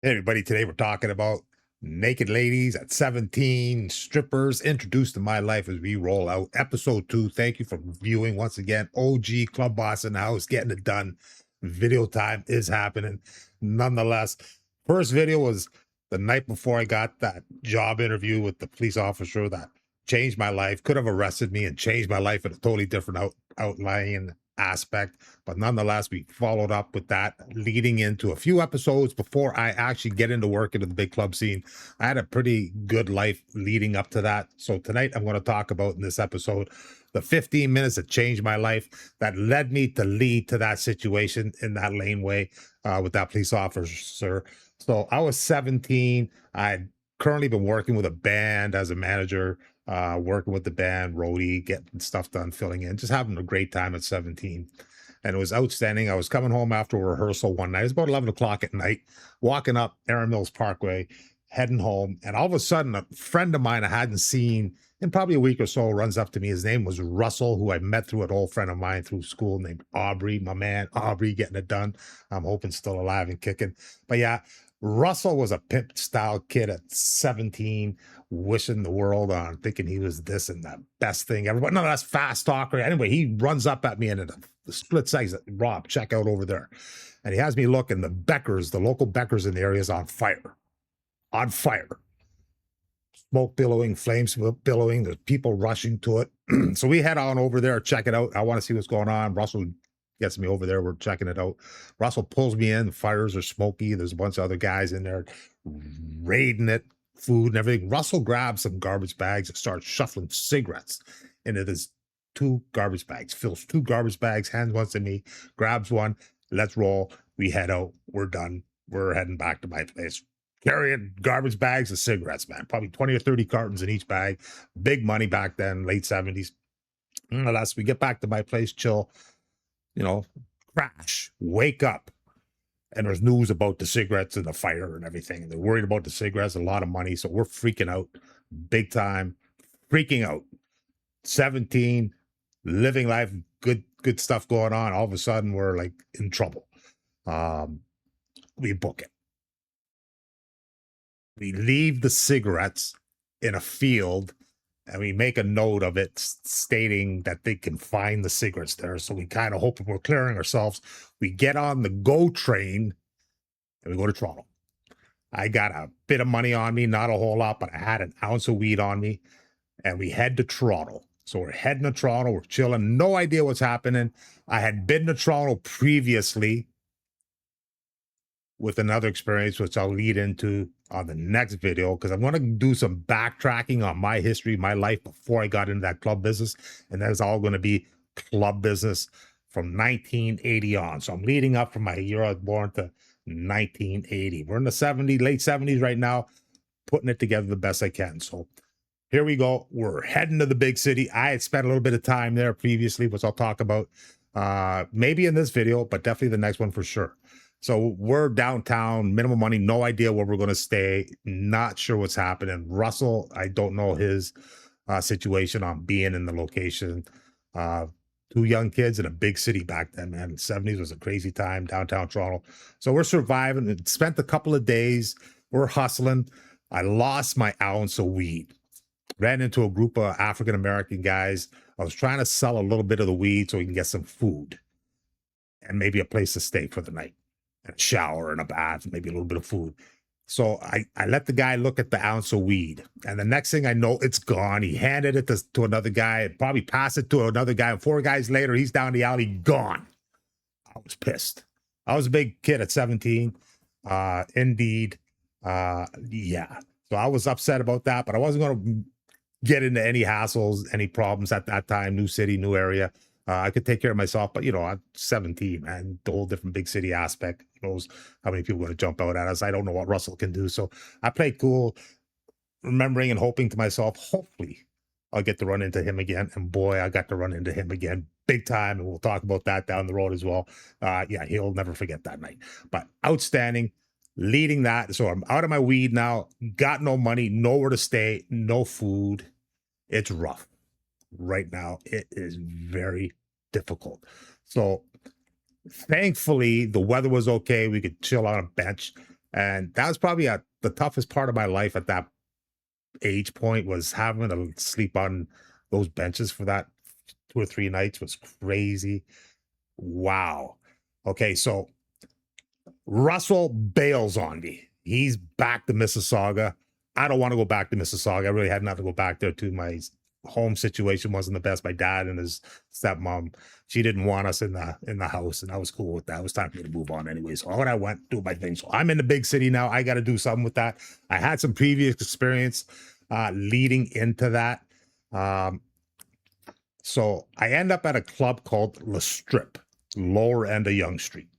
Hey everybody, today we're talking about naked ladies at 17, strippers introduced to my life as we roll out episode 2. Thank you for viewing once again. OG Club Boss in the house, getting it done. Video time is happening. Nonetheless, first video was the night before I got that job interview with the police officer that changed my life, could have arrested me and changed my life in a totally different outlying aspect. But nonetheless, we followed up with that leading into a few episodes before I actually get into work into the big club scene. I had a pretty good life leading up to that. So tonight I'm going to talk about in this episode the 15 minutes that changed my life that led me to lead to that situation in that laneway with that police officer. So I was 17. I'd currently been working with a band as a manager, working with the band, roadie, getting stuff done, filling in, just having a great time at 17. And it was outstanding. I was coming home after a rehearsal one night. It was about 11 o'clock at night, walking up Erin Mills Parkway, heading home. And all of a sudden, a friend of mine I hadn't seen in probably a week or so runs up to me. His name was Russell, who I met through an old friend of mine through school named Aubrey, my man, Aubrey, getting it done. I'm hoping still alive and kicking. But yeah, Russell was a pimp style kid at 17, wishing the world on, thinking he was this and that best thing ever. But no, that's fast talker. Anyway, he runs up at me and in the split second, Rob, check out over there. And he has me look, and the Beckers, the local Beckers in the area is on fire. On fire. Smoke billowing, flames billowing, there's people rushing to it. So we head on over there, check it out. I want to see what's going on. Russell gets me over there. We're checking it out. Russell pulls me in. The fires are smoky. There's a bunch of other guys in there raiding it, food and everything. Russell grabs some garbage bags and starts shuffling cigarettes into this two garbage bags, fills two garbage bags, hands one to me, grabs one. Let's roll. We head out. We're done. We're heading back to my place. Carrying garbage bags of cigarettes, man. Probably 20 or 30 cartons in each bag. Big money back then, late 70s. Nonetheless, we get back to my place, chill, crash, wake up. And there's news about the cigarettes and the fire and everything. And they're worried about the cigarettes, a lot of money. So we're freaking out big time, freaking out. 17, living life, good stuff going on. All of a sudden, we're like in trouble. We book it. We leave the cigarettes in a field and we make a note of it stating that they can find the cigarettes there. So we kind of hope we're clearing ourselves. We get on the GO train and we go to Toronto. I got a bit of money on me, not a whole lot, but I had an ounce of weed on me, and we head to Toronto. So we're heading to Toronto. We're chilling. No idea what's happening. I had been to Toronto previously with another experience, which I'll lead into on the next video, because I'm going to do some backtracking on my history, my life before I got into that club business. And that's all going to be club business from 1980 on. So I'm leading up from my year I was born to 1980. We're in the 70s, late 70s right now, putting it together the best I can. So here we go. We're heading to the big city. I had spent a little bit of time there previously, which I'll talk about maybe in this video, but definitely the next one for sure. So we're downtown, minimum money, no idea where we're going to stay, not sure what's happening. Russell, I don't know his situation on being in the location. Two young kids in a big city back then, man. The 70s was a crazy time, downtown Toronto. So we're surviving. And spent a couple of days. We're hustling. I lost my ounce of weed. Ran into a group of African-American guys. I was trying to sell a little bit of the weed so we can get some food and maybe a place to stay for the night, and a shower and a bath, and maybe a little bit of food. So I let the guy look at the ounce of weed. And the next thing I know, it's gone. He handed it to another guy, probably passed it to another guy. And 4 guys later, he's down the alley, gone. I was pissed. I was a big kid at 17. Indeed. Yeah. So I was upset about that, but I wasn't going to get into any hassles, any problems at that time. New city, new area. I could take care of myself, but I'm 17, man. The whole different big city aspect. Who knows how many people are going to jump out at us? I don't know what Russell can do. So I played cool, remembering and hoping to myself, hopefully I'll get to run into him again. And boy, I got to run into him again big time. And we'll talk about that down the road as well. Yeah, he'll never forget that night. But outstanding, leading that. So I'm out of my weed now, got no money, nowhere to stay, no food. It's rough right now. It is very difficult. So thankfully the weather was okay. We could chill on a bench. And that was probably the toughest part of my life at that age point, was having to sleep on those benches for that 2 or 3 nights was crazy. Wow. Okay, so Russell bails on me. He's back to Mississauga. I don't want to go back to Mississauga. I really had nothing to go back there to. My home situation wasn't the best. My dad and his stepmom, she didn't want us in the house, and I was cool with that. It was time for me to move on anyway. So on I went, do my thing. So I'm in the big city now. I got to do something with that. I had some previous experience leading into that. Um, so I end up at a club called Le Strip, lower end of Yonge Street.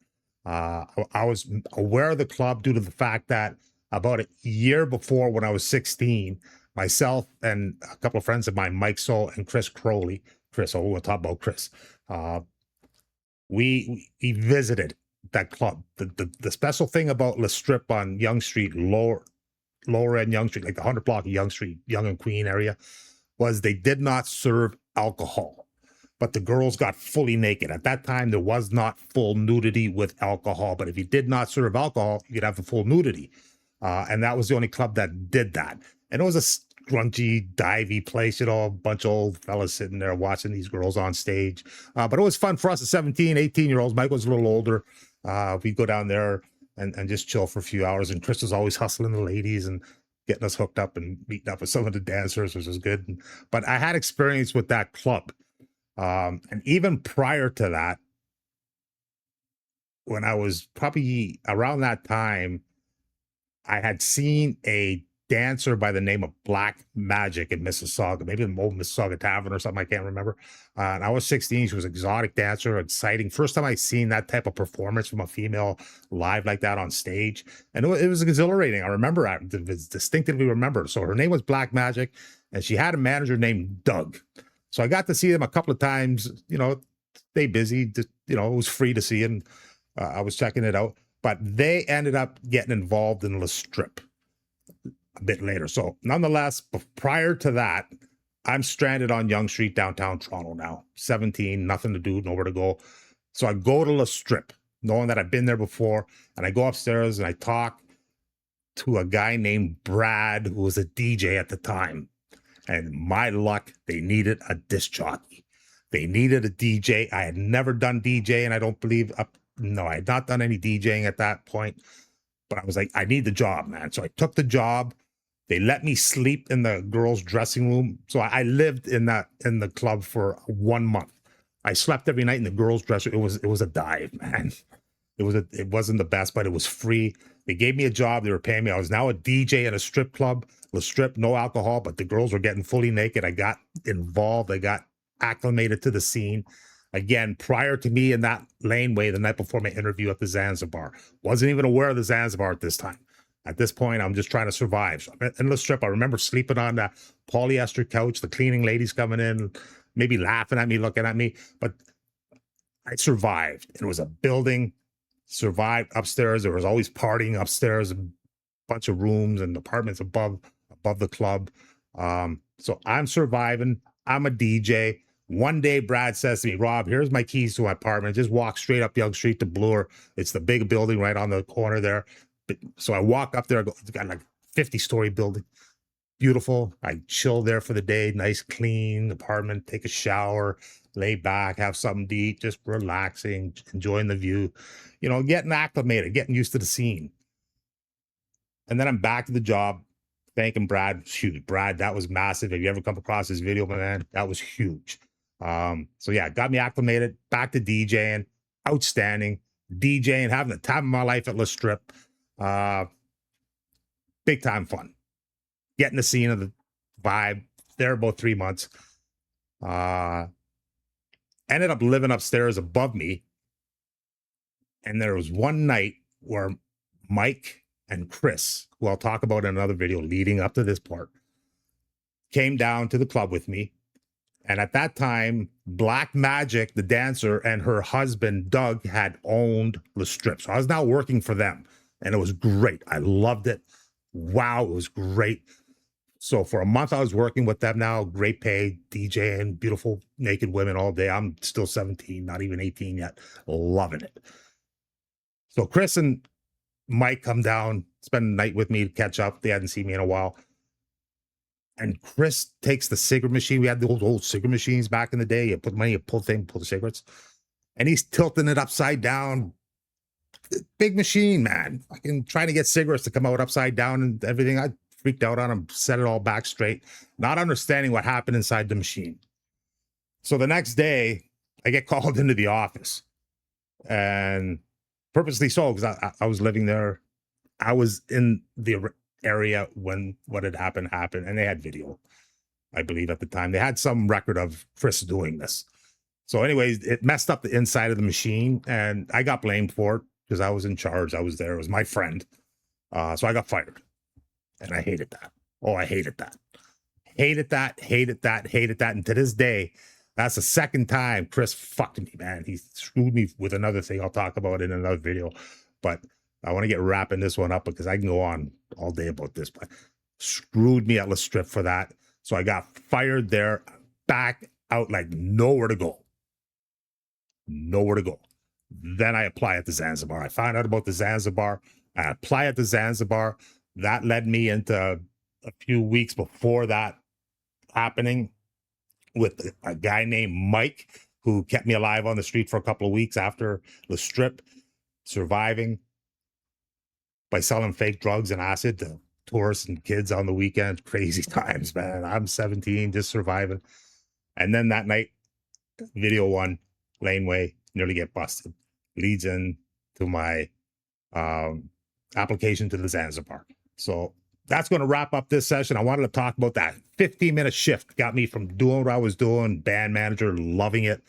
I was aware of the club due to the fact that about a year before, when I was 16, myself and a couple of friends of mine, Mike Soul and Chris Crowley, Chris, oh, we'll talk about Chris. We visited that club. The special thing about Le Strip on Yonge Street, lower end Yonge Street, like the 100 block of Yonge Street, Yonge and Queen area, was they did not serve alcohol, but the girls got fully naked. At that time, there was not full nudity with alcohol, but if you did not serve alcohol, you'd have the full nudity. And that was the only club that did that. And it was a grungy, divey place, a bunch of old fellas sitting there watching these girls on stage. But it was fun for us at 17, 18-year-olds. Mike was a little older. We'd go down there and just chill for a few hours. And Chris was always hustling the ladies and getting us hooked up and meeting up with some of the dancers, which was good. But I had experience with that club. And even prior to that, when I was probably around that time, I had seen a dancer by the name of Black Magic in Mississauga, maybe the old Mississauga Tavern or something. I can't remember. And I was 16. She was an exotic dancer, exciting. First time I seen that type of performance from a female live like that on stage. And it was exhilarating. I remember, I distinctively remember. So her name was Black Magic, and she had a manager named Doug. So I got to see them a couple of times, stay busy, just, it was free to see, and I was checking it out. But they ended up getting involved in Le Strip a bit later. So nonetheless, prior to that, I'm stranded on Yonge Street, downtown Toronto now, 17, nothing to do, nowhere to go. So I go to Le Strip, knowing that I've been there before, and I go upstairs and I talk to a guy named Brad, who was a DJ at the time. And my luck, they needed a disc jockey. They needed a DJ. I had never done DJing. I don't believe, no, I had not done any DJing at that point. But I was like, I need the job, man. So I took the job. They let me sleep in the girls' dressing room. So I lived in the club for 1 month. I slept every night in the girls' dressing room. It was a dive, man. It wasn't the best, but it was free. They gave me a job. They were paying me. I was now a DJ at a strip club. The strip, no alcohol, but the girls were getting fully naked. I got involved. I got acclimated to the scene. Again, prior to me in that laneway the night before my interview at the Zanzibar. Wasn't even aware of the Zanzibar at this time. At this point, I'm just trying to survive. So in the strip, I remember sleeping on that polyester couch, the cleaning ladies coming in, maybe laughing at me, looking at me. But I survived. It was a building, survived upstairs. There was always partying upstairs, a bunch of rooms and apartments above the club. So I'm surviving. I'm a DJ. One day, Brad says to me, Rob, here's my keys to my apartment. Just walk straight up Yonge Street to Bloor. It's the big building right on the corner there. So I walk up there. It's got like 50-story building. Beautiful. I chill there for the day. Nice, clean apartment. Take a shower, lay back, have something to eat, just relaxing, enjoying the view, getting acclimated, getting used to the scene. And then I'm back to the job. Thanking Brad. Huge. Brad, that was massive. Have you ever come across this video, my man? That was huge. So yeah, got me acclimated, back to DJing, outstanding. DJing, having the time of my life at Le Strip. Big time fun. Getting the scene of the vibe. There about 3 months. Ended up living upstairs above me. And there was one night where Mike and Chris, who I'll talk about in another video leading up to this part, came down to the club with me. And at that time, Black Magic, the dancer, and her husband, Doug, had owned Le Strip. So I was now working for them. And it was great. I loved it. Wow, it was great. So for a month, I was working with them now. Great pay, DJing, beautiful naked women all day. I'm still 17, not even 18 yet. Loving it. So Chris and Mike come down, spend the night with me to catch up. They hadn't seen me in a while. And Chris takes the cigarette machine. We had the old cigarette machines back in the day. You put money, you pull the cigarettes. And he's tilting it upside down. Big machine, man. Fucking trying to get cigarettes to come out upside down and everything. I freaked out on him, set it all back straight, not understanding what happened inside the machine. So the next day, I get called into the office, and purposely so, because I was living there. I was in the area when what had happened, and they had video, I believe, at the time. They had some record of Chris doing this. So anyways, it messed up the inside of the machine, and I got blamed for it because I was in charge. I was there. It was my friend. So I got fired, and I hated that. Oh, I hated that. Hated that. And to this day, that's the second time Chris fucked me, man. He screwed me with another thing I'll talk about in another video. But I want to get wrapping this one up because I can go on all day about this. But screwed me at La Strip for that. So I got fired there, back out like nowhere to go. Nowhere to go. Then I apply at the Zanzibar. I found out about the Zanzibar. I apply at the Zanzibar. That led me into a few weeks before that happening with a guy named Mike, who kept me alive on the street for a couple of weeks after the Strip, surviving by selling fake drugs and acid to tourists and kids on the weekend. Crazy times, man. I'm 17, just surviving. And then that night, video one, laneway, nearly get busted. Leads in to my application to the Zanzibar. So that's going to wrap up this session. I wanted to talk about that 15-minute shift. Got me from doing what I was doing, band manager, loving it.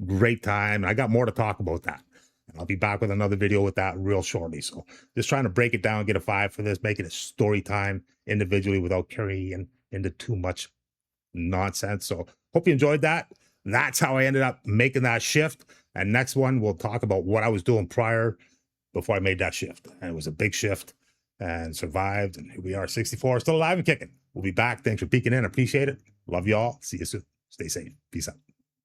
Great time. And I got more to talk about that. And I'll be back with another video with that real shortly. So just trying to break it down, get a 5 for this, make it a story time individually without carrying into too much nonsense. So hope you enjoyed that. That's how I ended up making that shift. And next one, we'll talk about what I was doing prior before I made that shift. And it was a big shift and survived. And here we are, 64, still alive and kicking. We'll be back. Thanks for peeking in. Appreciate it. Love you all. See you soon. Stay safe. Peace out.